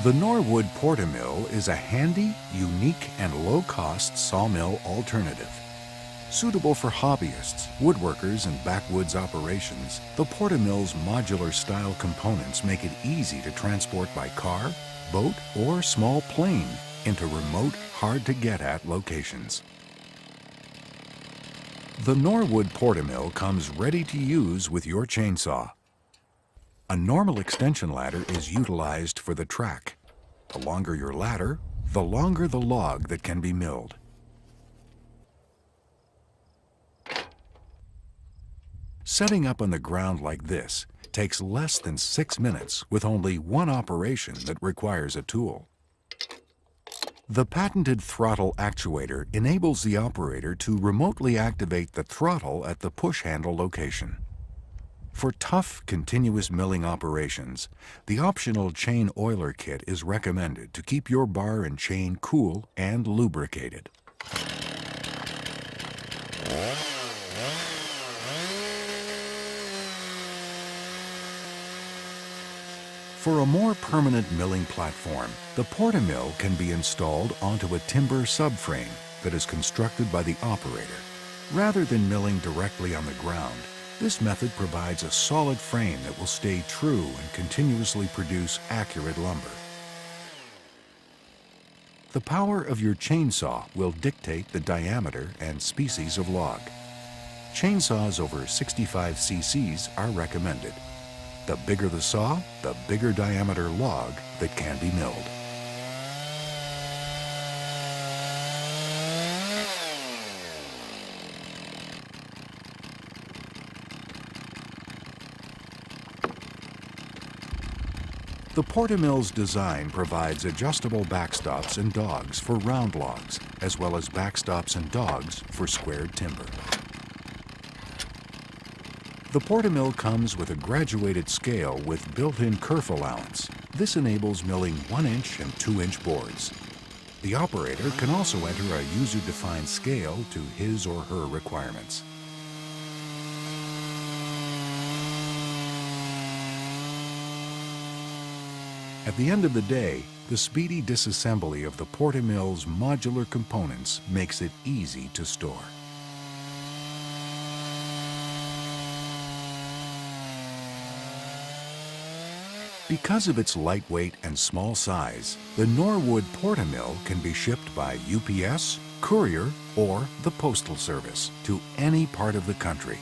The Norwood PortaMill is a handy, unique, and low-cost sawmill alternative. Suitable for hobbyists, woodworkers, and backwoods operations, the PortaMill's modular-style components make it easy to transport by car, boat, or small plane into remote, hard-to-get-at locations. The Norwood PortaMill comes ready to use with your chainsaw. A normal extension ladder is utilized for the track. The longer your ladder, the longer the log that can be milled. Setting up on the ground like this takes less than 6 minutes with only one operation that requires a tool. The patented throttle actuator enables the operator to remotely activate the throttle at the push handle location. For tough, continuous milling operations, the optional chain oiler kit is recommended to keep your bar and chain cool and lubricated. For a more permanent milling platform, the PortaMill can be installed onto a timber subframe that is constructed by the operator. Rather than milling directly on the ground, this method provides a solid frame that will stay true and continuously produce accurate lumber. The power of your chainsaw will dictate the diameter and species of log. Chainsaws over 65 cc's are recommended. The bigger the saw, the bigger diameter log that can be milled. The PortaMill's design provides adjustable backstops and dogs for round logs, as well as backstops and dogs for squared timber. The PortaMill comes with a graduated scale with built-in kerf allowance. This enables milling 1-inch and 2-inch boards. The operator can also enter a user-defined scale to his or her requirements. At the end of the day, the speedy disassembly of the PortaMill's modular components makes it easy to store. Because of its lightweight and small size, the Norwood PortaMill can be shipped by UPS, courier, or the Postal Service to any part of the country.